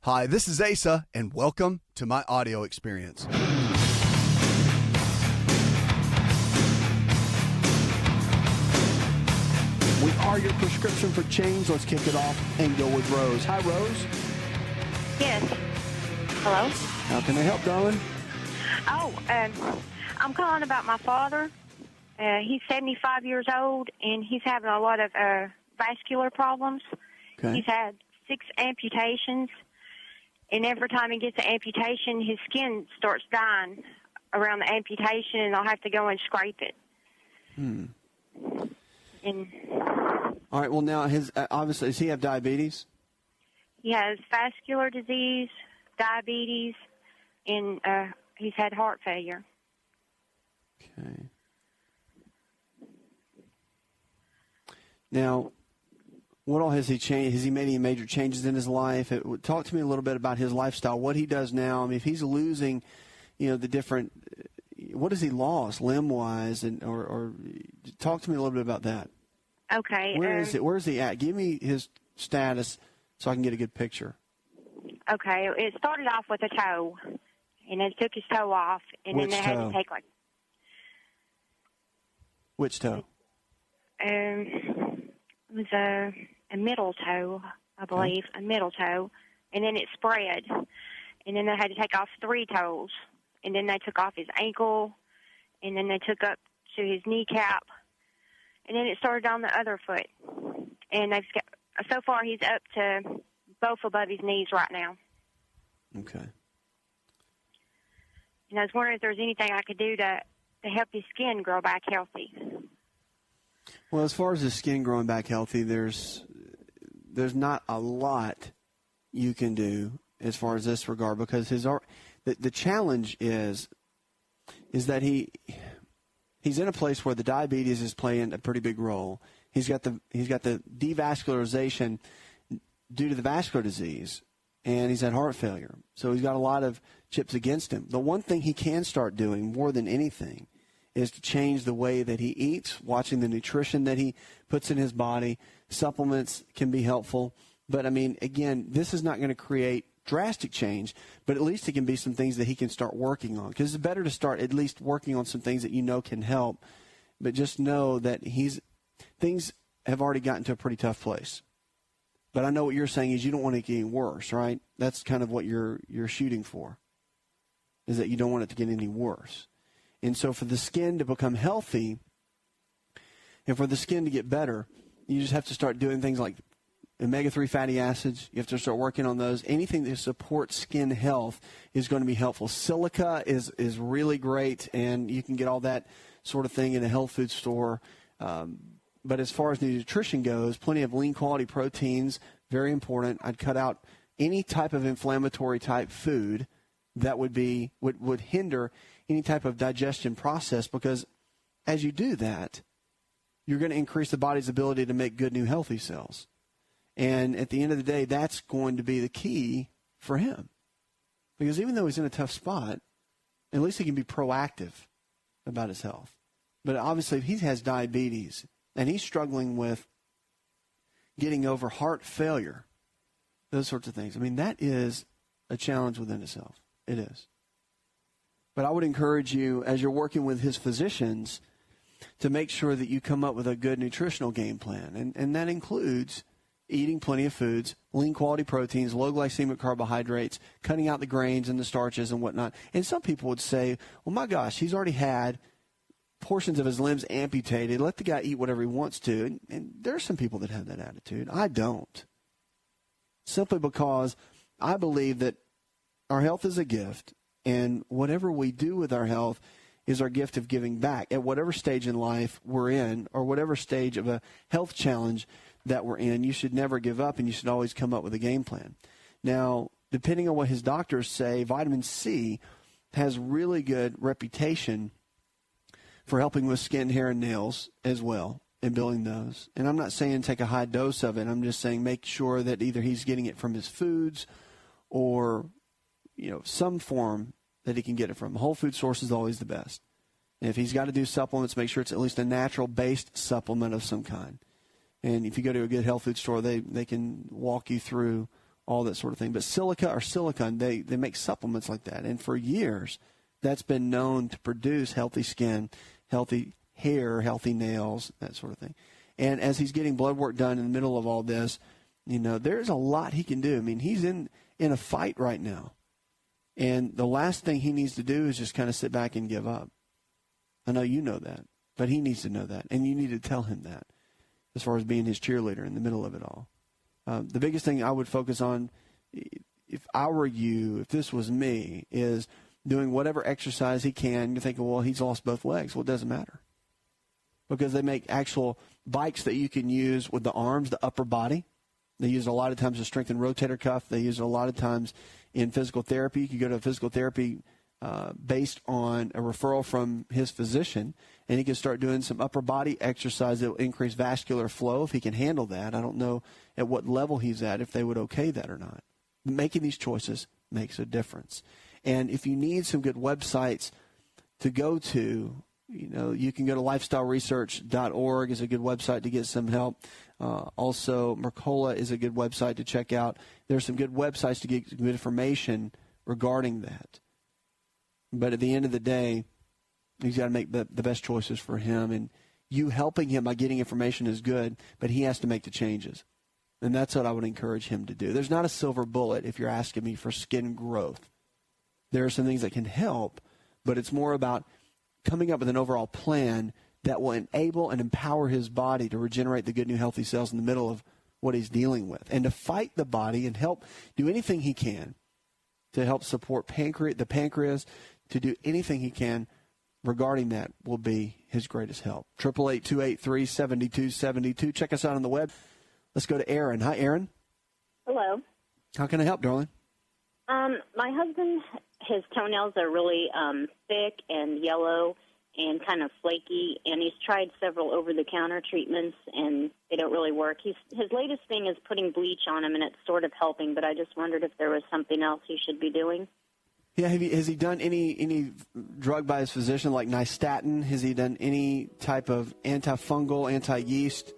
Hi, this is Asa, and welcome to my audio experience. We are your prescription for change. Let's kick it off and go with Rose. Hi, Rose. Yes. Hello? How can I help, darling? I'm calling about my father. He's 75 years old, and he's having a lot of vascular problems. Okay. He's had 6 amputations, and every time he gets an amputation, his skin starts dying around the amputation, and I'll have to go and scrape it. And all right, well, now, obviously, does he have diabetes? he has vascular disease, diabetes, and he's had heart failure. Okay. Now, what all has he changed? Has he made any major changes in his life? Talk to me a little bit about his lifestyle, what he does now. I mean, if he's losing, the different, what has he lost limb-wise, or talk to me a little bit about that. Okay. Where is he at? Give me his status so I can get a good picture. Okay. It started off with a toe, and then took his toe off, and Which then they had toe? to take Which toe? it was a middle toe, I believe, a middle toe, and then it spread, and then they had to take off 3 toes, and then they took off his ankle, and then they took up to his kneecap, and then it started on the other foot, and so far he's up to both above his knees right now. Okay. And I was wondering if there was anything I could do to help his skin grow back healthy. Well, as far as his skin growing back healthy, there's not a lot you can do as far as this regard, because the challenge is that he's in a place where the diabetes is playing a pretty big role. He's got the devascularization due to the vascular disease, and he's had heart failure. So he's got a lot of chips against him. The one thing he can start doing more than anything is to change the way that he eats, watching the nutrition that he puts in his body. Supplements can be helpful. But, I mean, again, this is not going to create drastic change, but at least it can be some things that he can start working on. Because it's better to start at least working on some things that can help. But just know that things have already gotten to a pretty tough place. But I know what you're saying is you don't want it getting worse, right? That's kind of what you're shooting for, is that you don't want it to get any worse. And so for the skin to become healthy and for the skin to get better, you just have to start doing things like omega-3 fatty acids. You have to start working on those. Anything that supports skin health is going to be helpful. Silica is really great, and you can get all that sort of thing in a health food store. But as far as the nutrition goes, plenty of lean quality proteins, very important. I'd cut out any type of inflammatory type food that would hinder any type of digestion process, because as you do that, you're going to increase the body's ability to make good new healthy cells. And at the end of the day, that's going to be the key for him. Because even though he's in a tough spot, at least he can be proactive about his health. But obviously, if he has diabetes and he's struggling with getting over heart failure, those sorts of things, I mean, that is a challenge within itself. It is. But I would encourage you, as you're working with his physicians, to make sure that you come up with a good nutritional game plan. And that includes eating plenty of foods, lean quality proteins, low glycemic carbohydrates, cutting out the grains and the starches and whatnot. And some people would say, well, my gosh, he's already had portions of his limbs amputated. Let the guy eat whatever he wants to. And there are some people that have that attitude. I don't. Simply because I believe that our health is a gift. And whatever we do with our health is our gift of giving back at whatever stage in life we're in, or whatever stage of a health challenge that we're in. You should never give up, and you should always come up with a game plan. Now, depending on what his doctors say, vitamin C has really good reputation for helping with skin, hair, and nails as well, and building those. And I'm not saying take a high dose of it. I'm just saying make sure that either he's getting it from his foods or some form that he can get it from. Whole food source is always the best. And if he's got to do supplements, make sure it's at least a natural-based supplement of some kind. And if you go to a good health food store, they can walk you through all that sort of thing. But silica or silicone, they make supplements like that. And for years, that's been known to produce healthy skin, healthy hair, healthy nails, that sort of thing. And as he's getting blood work done in the middle of all this, there's a lot he can do. I mean, he's in a fight right now. And the last thing he needs to do is just kind of sit back and give up. I know you know that, but he needs to know that. And you need to tell him that as far as being his cheerleader in the middle of it all. The biggest thing I would focus on, if I were you, if this was me, is doing whatever exercise he can. You're thinking, well, he's lost both legs. Well, it doesn't matter. Because they make actual bikes that you can use with the arms, the upper body. They use it a lot of times to strengthen rotator cuff. They use it a lot of times in physical therapy. You can go to a physical therapy based on a referral from his physician, and he can start doing some upper body exercise that will increase vascular flow if he can handle that. I don't know at what level he's at, if they would okay that or not. Making these choices makes a difference. And if you need some good websites to go to, you can go to lifestyleresearch.org is a good website to get some help. Also, Mercola is a good website to check out. There's some good websites to get good information regarding that. But at the end of the day, he's got to make the best choices for him. And you helping him by getting information is good, but he has to make the changes. And that's what I would encourage him to do. There's not a silver bullet if you're asking me for skin growth. There are some things that can help, but it's more about coming up with an overall plan that will enable and empower his body to regenerate the good, new, healthy cells in the middle of what he's dealing with, and to fight the body and help do anything he can to help support the pancreas, to do anything he can regarding that will be his greatest help. 888-283-7272. Check us out on the web. Let's go to Aaron. Hi, Aaron. Hello. How can I help, darling? My husband, his toenails are really thick and yellow and kind of flaky, and he's tried several over-the-counter treatments, and they don't really work. His latest thing is putting bleach on them, and it's sort of helping, but I just wondered if there was something else he should be doing. Yeah, has he done any drug by his physician, like nystatin? Has he done any type of antifungal, anti-yeast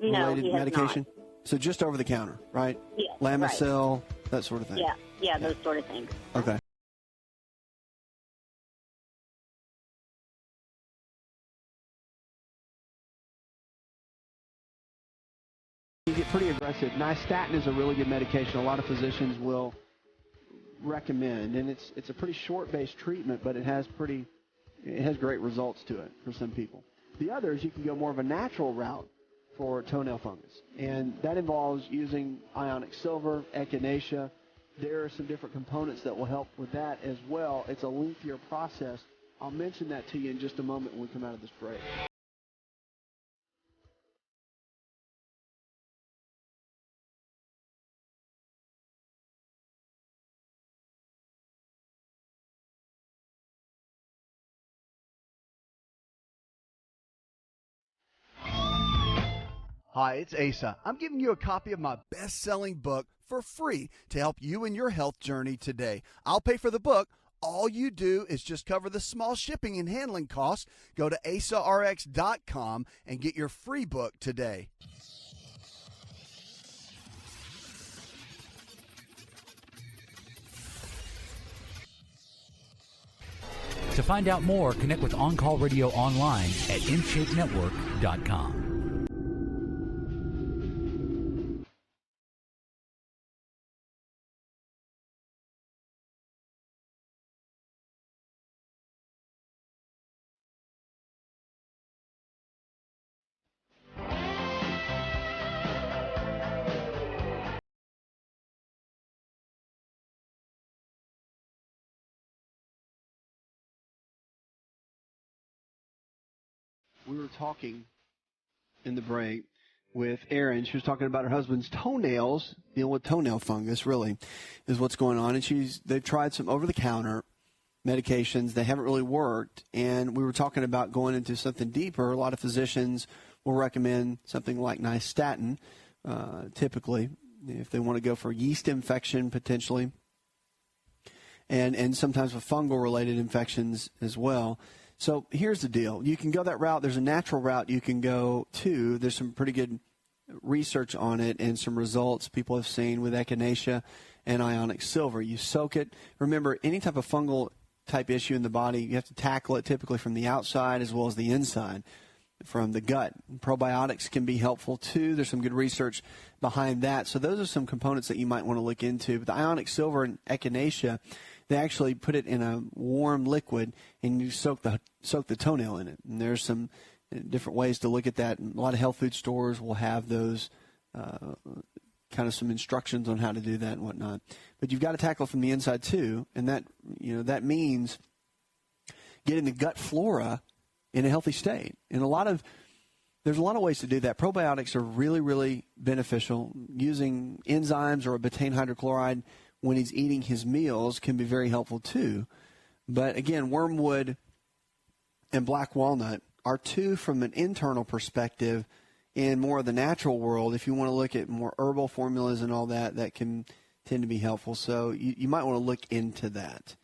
related medication? Not. So just over the counter, right? Yeah, Lamisil, that sort of thing. Yeah, those sort of things. Okay. You get pretty aggressive. Nystatin is a really good medication. A lot of physicians will recommend, and it's a pretty short-based treatment, but it has great results to it for some people. The others, you can go more of a natural route for toenail fungus, and that involves using ionic silver, echinacea. There are some different components that will help with that as well. It's a lengthier process. I'll mention that to you in just a moment when we come out of this break. Hi, it's Asa. I'm giving you a copy of my best-selling book for free to help you in your health journey today. I'll pay for the book. All you do is just cover the small shipping and handling costs. Go to asarx.com and get your free book today. To find out more, connect with On Call Radio online at InShapeNetwork.com. We were talking in the break with Erin. She was talking about her husband's toenails, dealing with toenail fungus, really, is what's going on. And they've tried some over-the-counter medications. They haven't really worked. And we were talking about going into something deeper. A lot of physicians will recommend something like nystatin, typically, if they want to go for yeast infection, potentially, and sometimes with fungal-related infections as well. So here's the deal. You can go that route. There's a natural route you can go to. There's some pretty good research on it and some results people have seen with echinacea and ionic silver. You soak it. Remember, any type of fungal type issue in the body, you have to tackle it typically from the outside as well as the inside, from the gut. Probiotics can be helpful too. There's some good research behind that. So those are some components that you might want to look into. But the ionic silver and echinacea, they actually put it in a warm liquid and you soak the toenail in it. And there's some different ways to look at that. A lot of health food stores will have those kind of some instructions on how to do that and whatnot. But you've got to tackle it from the inside too, and that means getting the gut flora in a healthy state. And there's a lot of ways to do that. Probiotics are really, really beneficial. Using enzymes or a betaine hydrochloride when he's eating his meals can be very helpful too. But again, wormwood and black walnut are two from an internal perspective. In more of the natural world, if you want to look at more herbal formulas and all that, that can tend to be helpful. So you might want to look into that.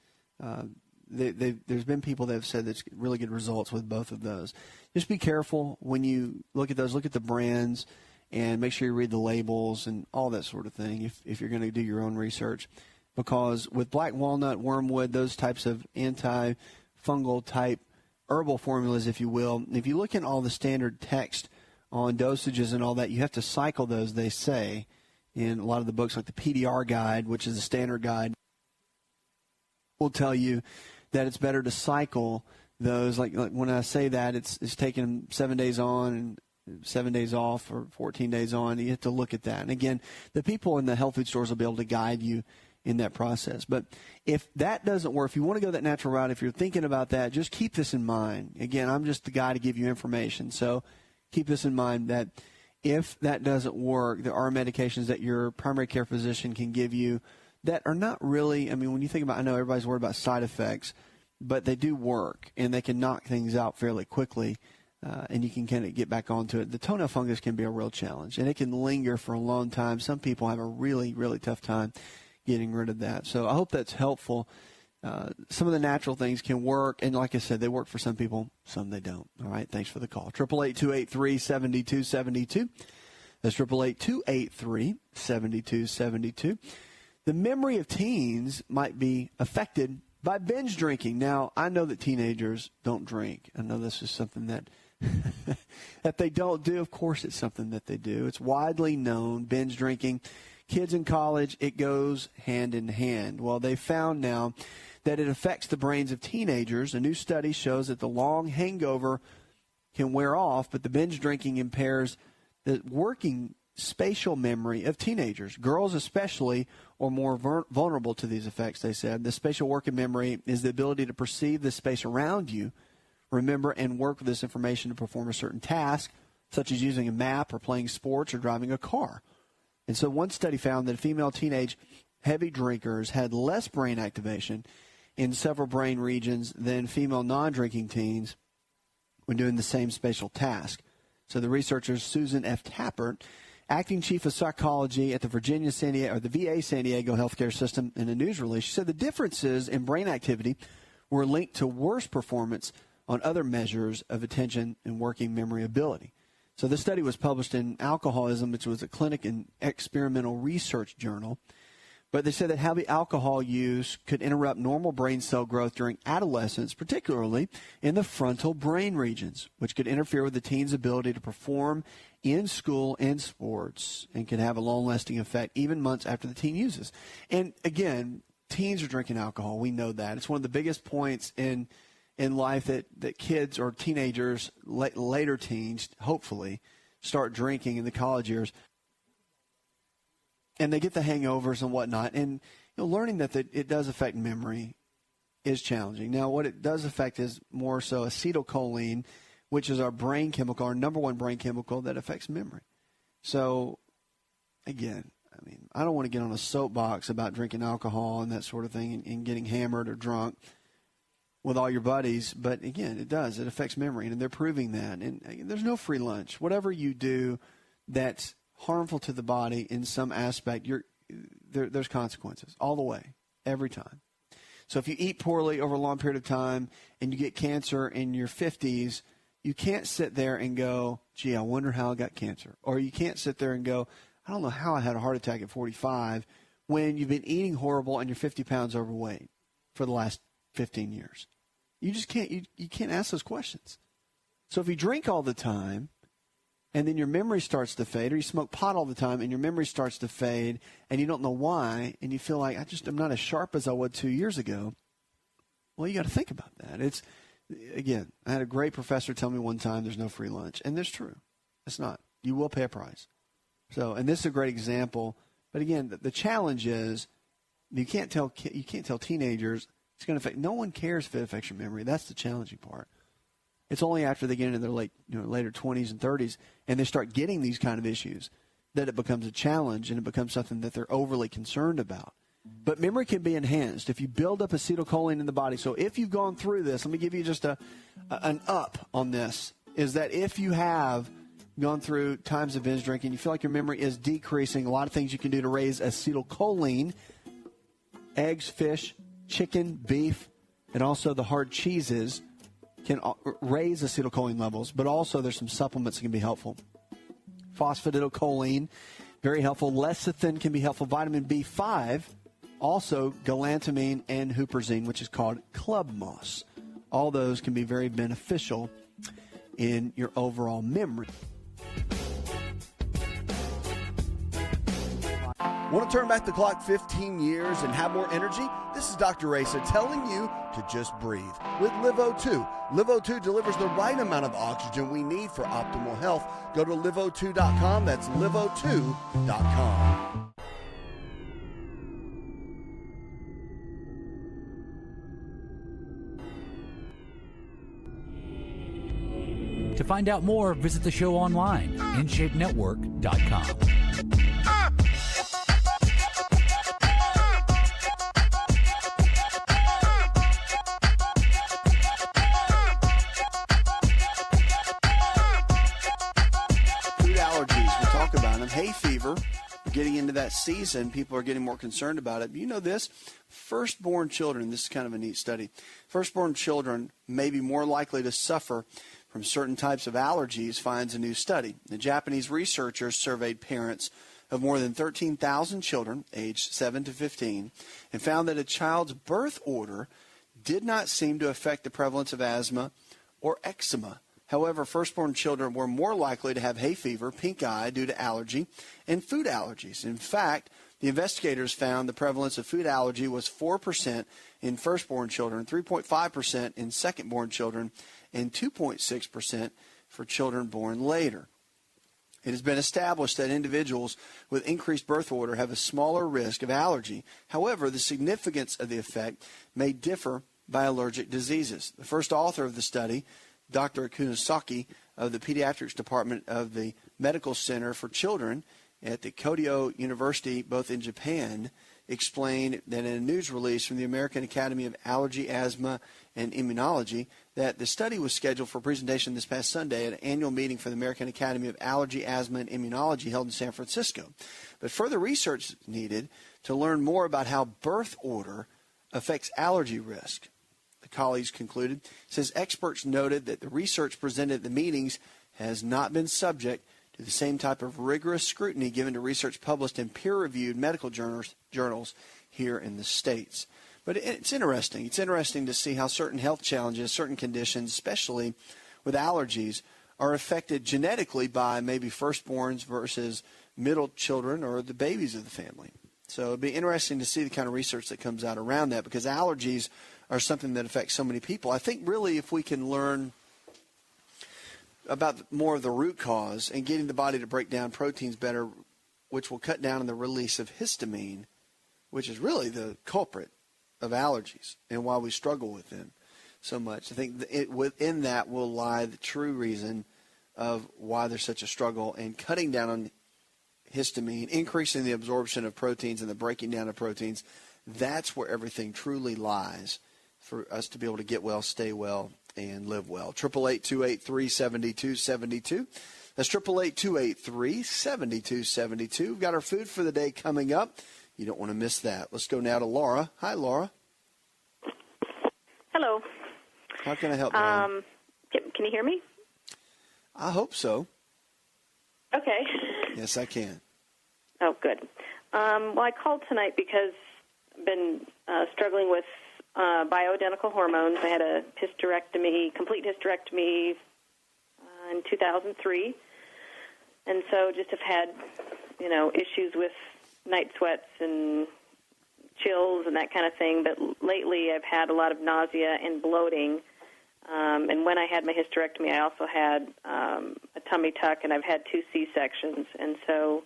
There's been people that have said that's really good results with both of those. Just be careful when you look at those. Look at the brands and make sure you read the labels and all that sort of thing if you're going to do your own research. Because with black walnut, wormwood, those types of antifungal type herbal formulas, if you will, if you look in all the standard text on dosages and all that, you have to cycle those, they say, in a lot of the books, like the PDR guide, which is a standard guide, will tell you that it's better to cycle those. Like when I say that, it's taking 7 days on and 7 days off or 14 days on. You have to look at that. And again, the people in the health food stores will be able to guide you in that process. But if that doesn't work, if you want to go that natural route, if you're thinking about that, just keep this in mind. Again, I'm just the guy to give you information. So keep this in mind that if that doesn't work, there are medications that your primary care physician can give you that are not really, I mean, when you think about, I know everybody's worried about side effects, but they do work and they can knock things out fairly quickly, and you can kind of get back onto it. The toenail fungus can be a real challenge, and it can linger for a long time. Some people have a really, really tough time getting rid of that. So I hope that's helpful. Some of the natural things can work, and like I said, they work for some people, some they don't. All right, thanks for the call. 888-283-7272. That's 888-283-7272. The memory of teens might be affected by binge drinking. Now, I know that teenagers don't drink. I know this is something that that they don't do. Of course, it's something that they do. It's widely known, binge drinking. Kids in college, it goes hand in hand. Well, they found now that it affects the brains of teenagers. A new study shows that the long hangover can wear off, but the binge drinking impairs the working spatial memory of teenagers. Girls especially are more vulnerable to these effects, they said. The spatial working memory is the ability to perceive the space around you, remember and work with this information to perform a certain task, such as using a map or playing sports or driving a car. And so one study found that female teenage heavy drinkers had less brain activation in several brain regions than female non-drinking teens when doing the same spatial task. So the researchers, Susan F. Tappert, acting chief of psychology at the VA San Diego healthcare system, in a news release, she said the differences in brain activity were linked to worse performance on other measures of attention and working memory ability. So this study was published in Alcoholism, which was a clinic and experimental research journal. But they said that heavy alcohol use could interrupt normal brain cell growth during adolescence, particularly in the frontal brain regions, which could interfere with the teen's ability to perform in school and sports and can have a long-lasting effect even months after the teen uses. And again, teens are drinking alcohol. We know that. It's one of the biggest points in life that kids or teenagers, later teens, hopefully, start drinking in the college years. And they get the hangovers and whatnot. And learning that it does affect memory is challenging. Now, what it does affect is more so acetylcholine, which is our brain chemical, our number one brain chemical that affects memory. So, again, I mean, I don't want to get on a soapbox about drinking alcohol and that sort of thing and getting hammered or drunk with all your buddies. But, again, it does. It affects memory, and they're proving that. And there's no free lunch. Whatever you do that's harmful to the body in some aspect, there's consequences all the way, every time. So if you eat poorly over a long period of time and you get cancer in your 50s, you can't sit there and go, gee, I wonder how I got cancer. Or you can't sit there and go, I don't know how I had a heart attack at 45 when you've been eating horrible and you're 50 pounds overweight for the last 15 years. You just can't, you can't ask those questions. So if you drink all the time and then your memory starts to fade, or you smoke pot all the time and your memory starts to fade and you don't know why, and you feel like, I'm not as sharp as I was 2 years ago, well, you got to think about that. Again, I had a great professor tell me one time there's no free lunch, and that's true. It's not. You will pay a price. So, and this is a great example. But again, the challenge is you can't tell teenagers it's going to affect. No one cares if it affects your memory. That's the challenging part. It's only after they get into their later 20s and 30s and they start getting these kind of issues that it becomes a challenge and it becomes something that they're overly concerned about. But memory can be enhanced if you build up acetylcholine in the body. So if you've gone through this, let me give you just an up on this, is that if you have gone through times of binge drinking, you feel like your memory is decreasing, a lot of things you can do to raise acetylcholine, eggs, fish, chicken, beef, and also the hard cheeses can raise acetylcholine levels, but also there's some supplements that can be helpful. Phosphatidylcholine, very helpful. Lecithin can be helpful. Vitamin B5, also galantamine and huperzine, which is called club moss. All those can be very beneficial in your overall memory. Want to turn back the clock 15 years and have more energy? This is Dr. Raisa telling you to just breathe with LiveO2. LiveO2 delivers the right amount of oxygen we need for optimal health. Go to liveO2.com. That's liveO2.com. To find out more, visit the show online, InShapeNetwork.com. Food allergies, we talk about them. Hay fever, getting into that season, people are getting more concerned about it. You know this? Firstborn children, this is kind of a neat study. Firstborn children may be more likely to suffer from certain types of allergies, finds a new study. The Japanese researchers surveyed parents of more than 13,000 children aged 7 to 15 and found that a child's birth order did not seem to affect the prevalence of asthma or eczema. However, firstborn children were more likely to have hay fever, pink eye due to allergy, and food allergies. In fact, the investigators found the prevalence of food allergy was 4% in firstborn children, 3.5% in secondborn children, and 2.6% for children born later. It has been established that individuals with increased birth order have a smaller risk of allergy. However, the significance of the effect may differ by allergic diseases. The first author of the study, Dr. Kunisaki of the Pediatrics Department of the Medical Center for Children at the Kyoto University, both in Japan, explained that in a news release from the American Academy of Allergy, Asthma, and Immunology that the study was scheduled for presentation this past Sunday at an annual meeting for the American Academy of Allergy, Asthma, and Immunology held in San Francisco. But further research is needed to learn more about how birth order affects allergy risk. The colleagues concluded, says experts noted that the research presented at the meetings has not been subject to the same type of rigorous scrutiny given to research published in peer-reviewed medical journals here in the States. But it's interesting. It's interesting to see how certain health challenges, certain conditions, especially with allergies, are affected genetically by maybe firstborns versus middle children or the babies of the family. So it'd be interesting to see the kind of research that comes out around that, because allergies are something that affects so many people. I think really if we can learn about more of the root cause and getting the body to break down proteins better, which will cut down on the release of histamine, which is really the culprit of allergies and why we struggle with them so much. I think within that will lie the true reason of why there's such a struggle, and cutting down on histamine, increasing the absorption of proteins and the breaking down of proteins. That's where everything truly lies for us to be able to get well, stay well, and live well. 888-283-7272. That's 888-283-7272. We've got our food for the day coming up. You don't want to miss that. Let's go now to Laura. Hi, Laura. Hello. How can I help you? Can you hear me? I hope so. Okay. Yes, I can. Oh, good. Well, I called tonight because I've been struggling with bioidentical hormones. I had a complete hysterectomy in 2003, and so just have had, issues with night sweats and chills and that kind of thing. But lately I've had a lot of nausea and bloating. And when I had my hysterectomy, I also had a tummy tuck, and I've had 2 C-sections. And so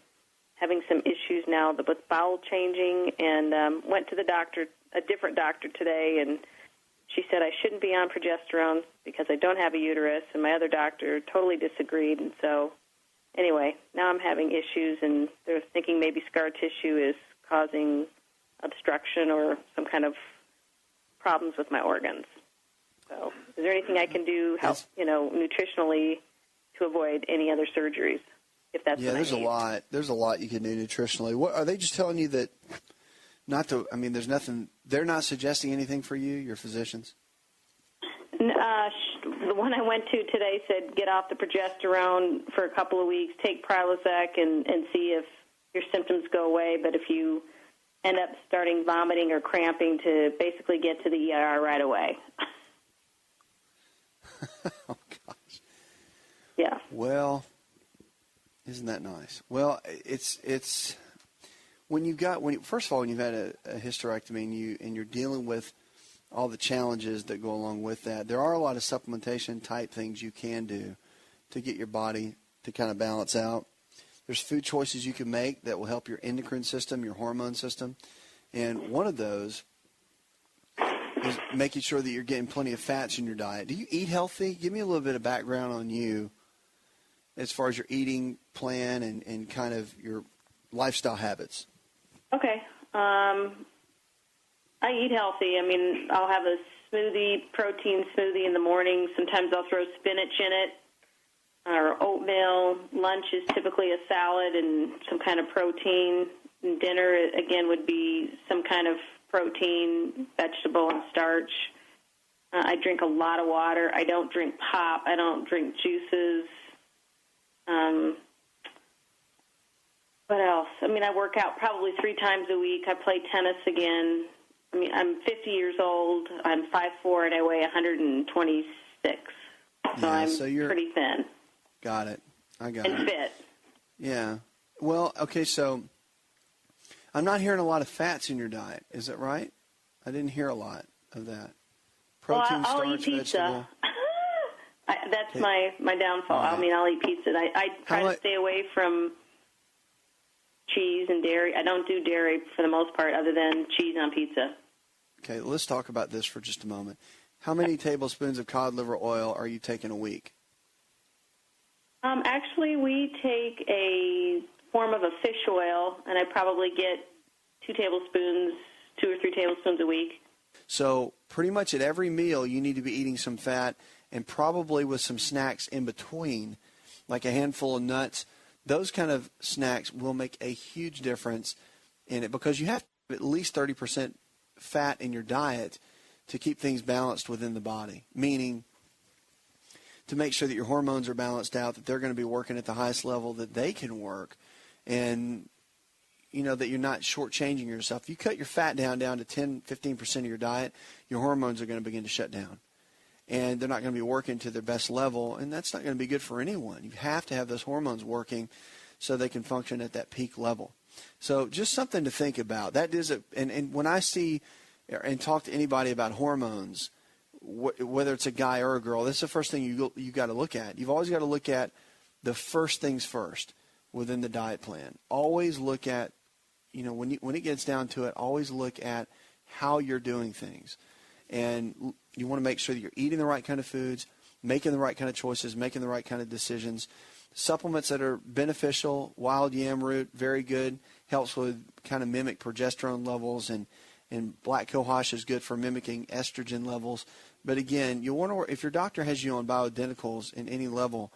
having some issues now with bowel changing, and went to the doctor, a different doctor today, and she said I shouldn't be on progesterone because I don't have a uterus, and my other doctor totally disagreed. And so anyway, now I'm having issues, and they're thinking maybe scar tissue is causing obstruction or some kind of problems with my organs. So is there anything I can do, nutritionally to avoid any other surgeries, if that's what I there's need? a lot. There's a lot you can do nutritionally. What are they just telling you that not to? I mean, there's nothing. They're not suggesting anything for you, your physicians. The one I went to today said get off the progesterone for a couple of weeks, take Prilosec, and see if your symptoms go away. But if you end up starting vomiting or cramping, to basically get to the ER right away. Oh, gosh. Yeah. Well, isn't that nice? Well, it's first of all, when you've had a hysterectomy and you're dealing with all the challenges that go along with that, there are a lot of supplementation type things you can do to get your body to kind of balance out. There's food choices you can make that will help your endocrine system, your hormone system, and one of those is making sure that you're getting plenty of fats in your diet. Do you eat healthy? Give me a little bit of background on you as far as your eating plan and kind of your lifestyle habits. Okay. I eat healthy. I mean, I'll have a protein smoothie in the morning. Sometimes I'll throw spinach in it or oatmeal. Lunch is typically a salad and some kind of protein. And dinner, again, would be some kind of protein, vegetable, and starch. I drink a lot of water. I don't drink pop. I don't drink juices. What else? I mean, I work out probably 3 times a week. I play tennis again. I mean, I'm 50 years old. I'm 5'4", and I weigh 126. So I'm pretty thin. Got it. I got it. And fit. Yeah. Well, okay, so I'm not hearing a lot of fats in your diet. Is that right? I didn't hear a lot of that. Protein, I'll starch, eat pizza. vegetable. That's my downfall. Right. I mean, I'll eat pizza. I try to stay away from cheese and dairy. I don't do dairy for the most part other than cheese on pizza. Okay, let's talk about this for just a moment. How many tablespoons of cod liver oil are you taking a week? Actually, we take a form of a fish oil, and I probably get 2 or 3 tablespoons a week. So pretty much at every meal, you need to be eating some fat and probably with some snacks in between, like a handful of nuts. Those kind of snacks will make a huge difference in it because you have at least 30% fat in your diet to keep things balanced within the body, meaning to make sure that your hormones are balanced out, that they're going to be working at the highest level that they can work, and that you're not shortchanging yourself. If you cut your fat down to 10, 15% of your diet, your hormones are going to begin to shut down. And they're not going to be working to their best level, and that's not going to be good for anyone. You have to have those hormones working so they can function at that peak level. So just something to think about. That is and when I see and talk to anybody about hormones, whether it's a guy or a girl, that's the first thing you got to look at. You've always got to look at the first things first within the diet plan. Always look at, when it gets down to it, always look at how you're doing things. And you want to make sure that you're eating the right kind of foods, making the right kind of choices, making the right kind of decisions. Supplements that are beneficial, wild yam root, very good, helps with kind of mimic progesterone levels, and black cohosh is good for mimicking estrogen levels. But again, you want to, if your doctor has you on bioidenticals in any level,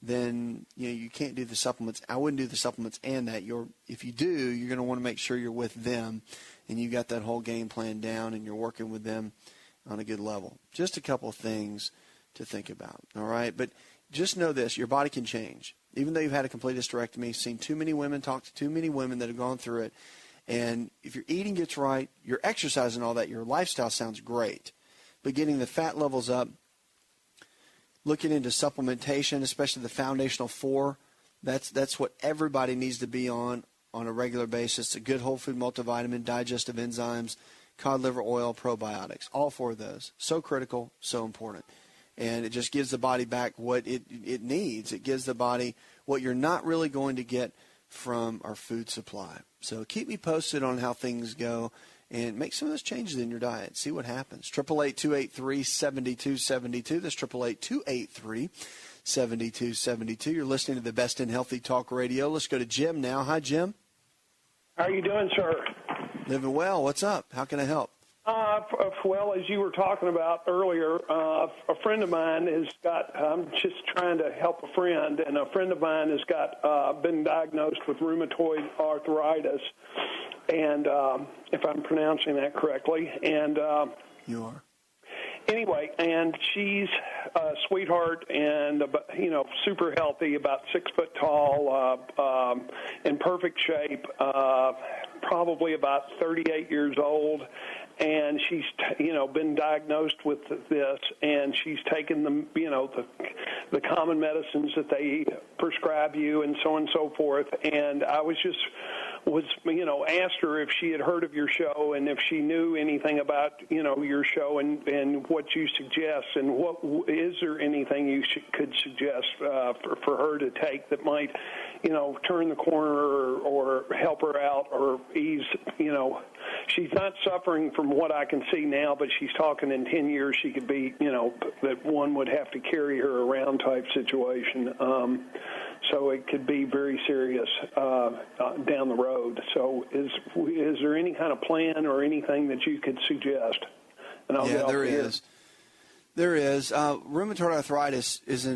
then you can't do the supplements. I wouldn't do the supplements and that. If you do, you're going to want to make sure you're with them and you got that whole game plan down and you're working with them on a good level. Just a couple of things to think about, all right? But just know this, your body can change. Even though you've had a complete hysterectomy, seen too many women, talked to too many women that have gone through it, and if your eating gets right, your exercise and all that, your lifestyle sounds great. But getting the fat levels up, looking into supplementation, especially the foundational 4, that's what everybody needs to be on a regular basis. A good whole food multivitamin, digestive enzymes, cod liver oil, probiotics, all 4 of those. So critical, so important. And it just gives the body back what it needs. It gives the body what you're not really going to get from our food supply. So keep me posted on how things go and make some of those changes in your diet. See what happens. 888-283-7272. That's 888-283-7272. You're listening to the Best in Healthy Talk Radio. Let's go to Jim now. Hi, Jim. How are you doing, sir? Living well. What's up? How can I help? Well, as you were talking about earlier, a friend of mine has got, I'm just trying to help a friend, and a friend of mine has got, been diagnosed with rheumatoid arthritis, and if I'm pronouncing that correctly, and you are. Anyway, and she's a sweetheart and, super healthy, about 6 foot tall, in perfect shape, probably about 38 years old. And she's, been diagnosed with this, and she's taken the common medicines that they prescribe you and so on and so forth. And I asked her if she had heard of your show and if she knew anything about, your show and what you suggest, and is there anything you could suggest for her to take that might, turn the corner or help her out or ease, she's not suffering from what I can see now, but she's talking in 10 years she could be, that one would have to carry her around type situation. So it could be very serious down the road. So is there any kind of plan or anything that you could suggest? And I'll there is. There is. Rheumatoid arthritis is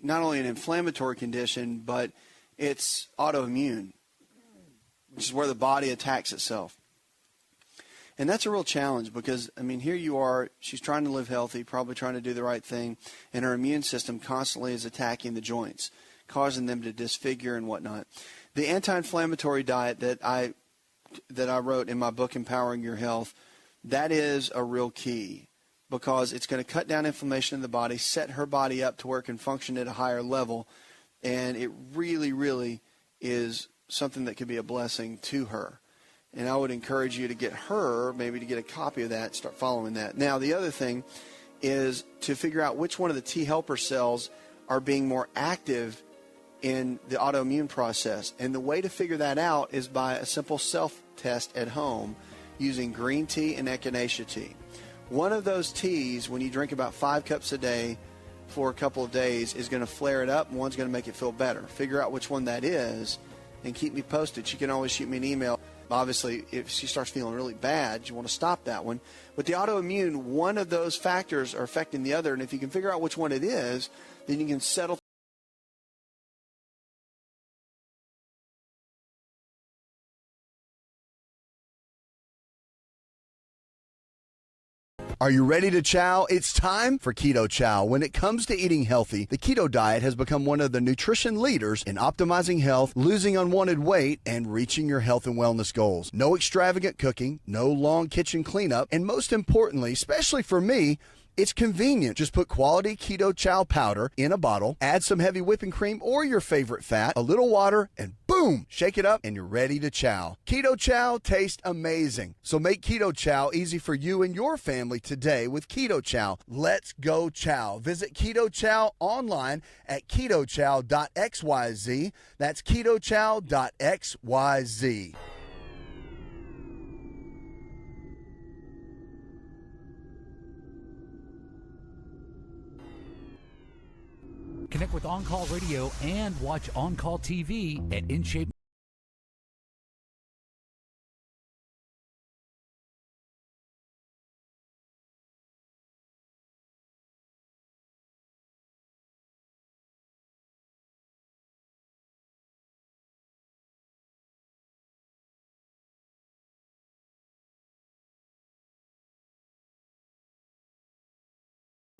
not only an inflammatory condition, but it's autoimmune, which is where the body attacks itself. And that's a real challenge because, here you are, she's trying to live healthy, probably trying to do the right thing, and her immune system constantly is attacking the joints, causing them to disfigure and whatnot. The anti-inflammatory diet that I wrote in my book, Empowering Your Health, that is a real key because it's going to cut down inflammation in the body, set her body up to where it can function at a higher level, and it really, really is something that could be a blessing to her. And I would encourage you to get her, maybe to get a copy of that, start following that. Now, the other thing is to figure out which one of the T helper cells are being more active in the autoimmune process. And the way to figure that out is by a simple self-test at home using green tea and echinacea tea. One of those teas, when you drink about 5 cups a day for a couple of days, is going to flare it up, and one's going to make it feel better. Figure out which one that is and keep me posted. She can always shoot me an email. Obviously, if she starts feeling really bad, you want to stop that one. But the autoimmune, one of those factors are affecting the other, and if you can figure out which one it is, then you can settle. Are you ready to chow? It's time for Keto Chow. When it comes to eating healthy, the keto diet has become one of the nutrition leaders in optimizing health, losing unwanted weight, and reaching your health and wellness goals. No extravagant cooking, no long kitchen cleanup, and most importantly, especially for me, it's convenient. Just put quality Keto Chow powder in a bottle, add some heavy whipping cream or your favorite fat, a little water, and boom, shake it up and you're ready to chow. Keto Chow tastes amazing. So make Keto Chow easy for you and your family today with Keto Chow. Let's go chow. Visit Keto Chow online at ketochow.xyz. That's ketochow.xyz. Connect with On Call Radio and watch On Call TV at InShape.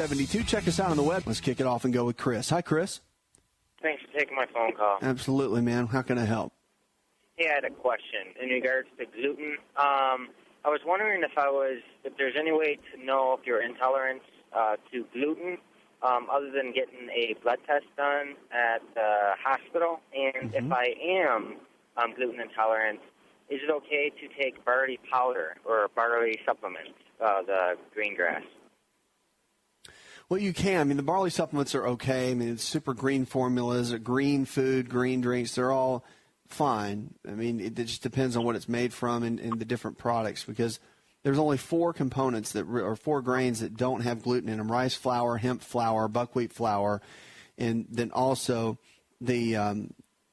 72. Check us out on the web. Let's kick it off and go with Chris. Hi, Chris. Thanks for taking my phone call. Absolutely, man. How can I help? Hey, I had a question in regards to gluten. I was wondering if there's any way to know if you're intolerant to gluten, other than getting a blood test done at the hospital. And if I am gluten intolerant, is it okay to take barley powder or barley supplements, the green grass? Well, you can. I mean, the barley supplements are okay. I mean, it's super green formulas, green food, green drinks. They're all fine. I mean, it just depends on what it's made from and the different products, because there's only 4 components or 4 grains that don't have gluten in them: rice flour, hemp flour, buckwheat flour, and then also the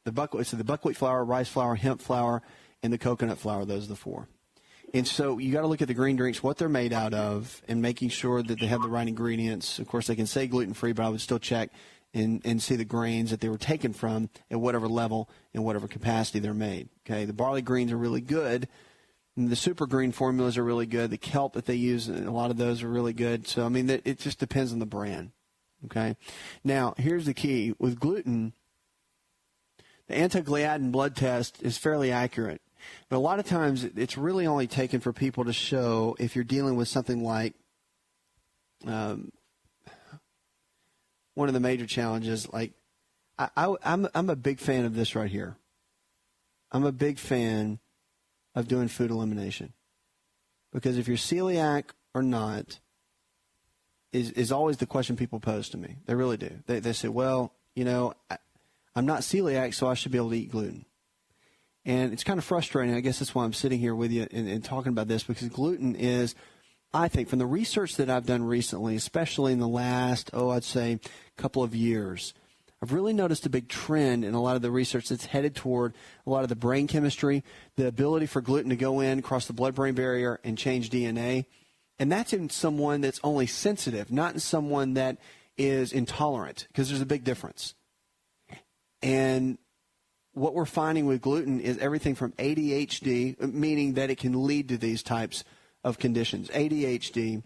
buckwheat flour, rice flour, hemp flour, and the coconut flour. Those are the 4. And so you got to look at the green drinks, what they're made out of, and making sure that they have the right ingredients. Of course, they can say gluten-free, but I would still check and see the grains that they were taken from at whatever level and whatever capacity they're made. Okay, the barley greens are really good. And the super green formulas are really good. The kelp that they use, a lot of those are really good. So, I mean, it just depends on the brand. Okay, now here's the key. With gluten, the anti-gliadin blood test is fairly accurate. But a lot of times it's really only taken for people to show if you're dealing with something like one of the major challenges. Like I'm a big fan of this right here. I'm a big fan of doing food elimination, because if you're celiac or not is always the question people pose to me. They really do. They say, well, I'm not celiac, so I should be able to eat gluten. And it's kind of frustrating. I guess that's why I'm sitting here with you and talking about this, because gluten is, I think, from the research that I've done recently, especially in the last, I'd say couple of years, I've really noticed a big trend in a lot of the research that's headed toward a lot of the brain chemistry, the ability for gluten to go in, cross the blood-brain barrier, and change DNA. And that's in someone that's only sensitive, not in someone that is intolerant, because there's a big difference. And what we're finding with gluten is everything from ADHD, meaning that it can lead to these types of conditions. ADHD,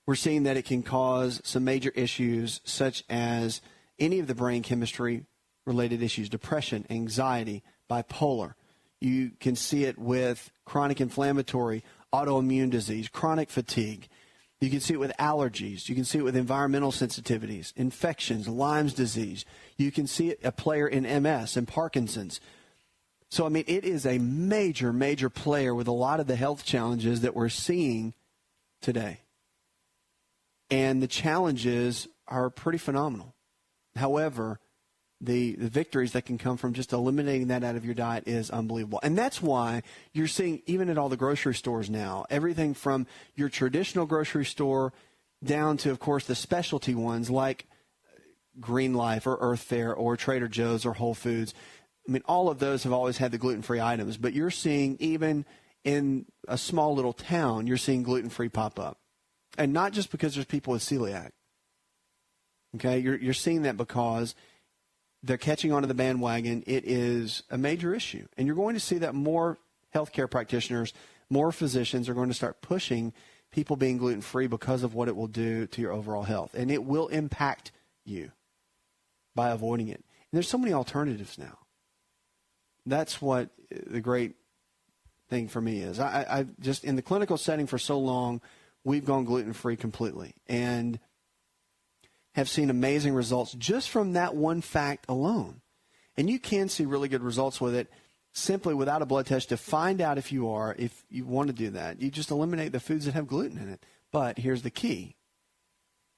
we're seeing that it can cause some major issues such as any of the brain chemistry related issues: depression, anxiety, bipolar. You can see it with chronic inflammatory, autoimmune disease, chronic fatigue. You can see it with allergies. You can see it with environmental sensitivities, infections, Lyme's disease. You can see it a player in MS and Parkinson's. So, I mean, it is a major, major player with a lot of the health challenges that we're seeing today. And the challenges are pretty phenomenal. However, the victories that can come from just eliminating that out of your diet is unbelievable. And that's why you're seeing, even at all the grocery stores now, everything from your traditional grocery store down to, of course, the specialty ones like Green Life or Earth Fare or Trader Joe's or Whole Foods. I mean, all of those have always had the gluten-free items, but you're seeing, even in a small little town, you're seeing gluten-free pop up. And not just because there's people with celiac. Okay, you're seeing that because they're catching onto the bandwagon. It is a major issue. And you're going to see that more healthcare practitioners, more physicians are going to start pushing people being gluten-free because of what it will do to your overall health. And it will impact you by avoiding it. And there's so many alternatives now. That's what the great thing for me is. I just, in the clinical setting for so long, we've gone gluten-free completely and have seen amazing results just from that one fact alone. And you can see really good results with it simply without a blood test to find out if you want to do that. You just eliminate the foods that have gluten in it. But here's the key.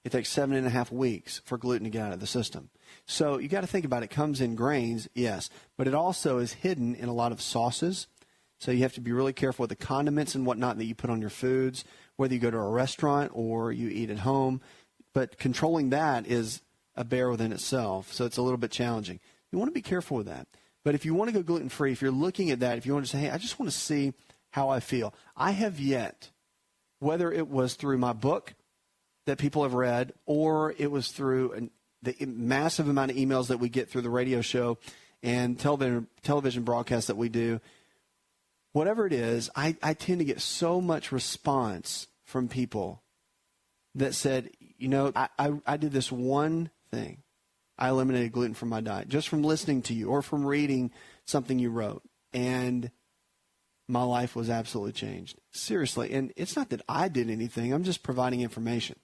It takes 7.5 weeks for gluten to get out of the system. So you got to think about it. It comes in grains, yes, but it also is hidden in a lot of sauces. So you have to be really careful with the condiments and whatnot that you put on your foods, whether you go to a restaurant or you eat at home. But controlling that is a bear within itself, so it's a little bit challenging. You want to be careful with that. But if you want to go gluten-free, if you're looking at that, if you want to say, hey, I just want to see how I feel. I have yet, whether it was through my book that people have read or it was through the massive amount of emails that we get through the radio show and television broadcasts that we do, whatever it is, I tend to get so much response from people that said, I did this one thing. I eliminated gluten from my diet just from listening to you or from reading something you wrote. And my life was absolutely changed. Seriously. And it's not that I did anything. I'm just providing information.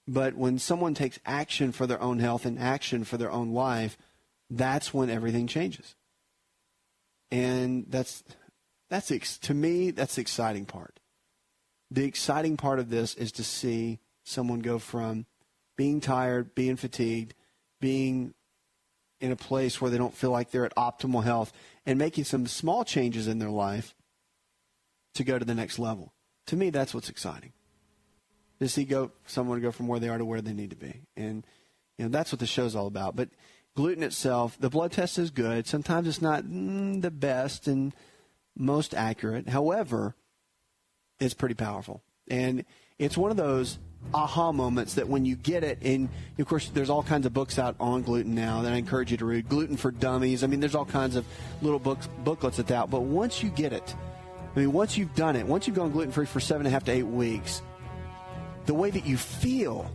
But when someone takes action for their own health and action for their own life, that's when everything changes. And to me, that's the exciting part. The exciting part of this is to see someone go from being tired, being fatigued, being in a place where they don't feel like they're at optimal health, and making some small changes in their life to go to the next level. To me, that's what's exciting. To see someone go from where they are to where they need to be. And that's what the show's all about. But gluten itself, the blood test is good. Sometimes it's not the best and most accurate. However, it's pretty powerful. And it's one of those aha moments that when you get it, and of course there's all kinds of books out on gluten now that I encourage you to read. Gluten for Dummies. I mean, there's all kinds of little booklets that's out. But once you get it, once you've done it, once you've gone gluten-free for 7.5 to 8 weeks, the way that you feel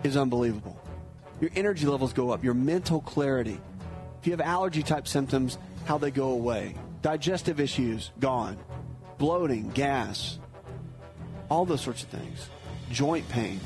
is unbelievable. Your energy levels go up, your mental clarity. If you have allergy-type symptoms, how they go away. Digestive issues, gone. Bloating, gas, all those sorts of things. Joint pain.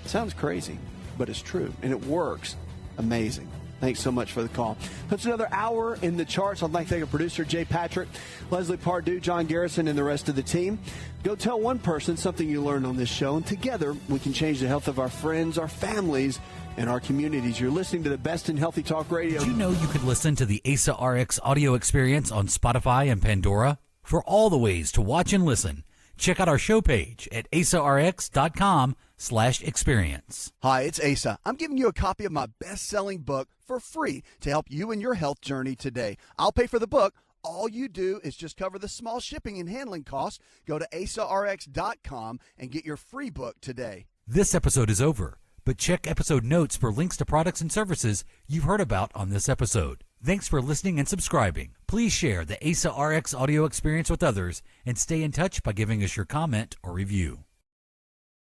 It sounds crazy, but it's true, and it works. Amazing. Thanks so much for the call. That's another hour in the charts. I'd like to thank our producer, Jay Patrick, Leslie Pardue, John Garrison, and the rest of the team. Go tell one person something you learned on this show, and together we can change the health of our friends, our families, and our communities. You're listening to the best in Healthy Talk Radio. Did you know you could listen to the ASA RX audio experience on Spotify and Pandora? For all the ways to watch and listen, check out our show page at asarx.com/experience. Hi, it's Asa. I'm giving you a copy of my best-selling book for free to help you in your health journey today. I'll pay for the book. All you do is just cover the small shipping and handling costs. Go to asarx.com and get your free book today. This episode is over, but check episode notes for links to products and services you've heard about on this episode. Thanks for listening and subscribing. Please share the ASA RX audio experience with others and stay in touch by giving us your comment or review.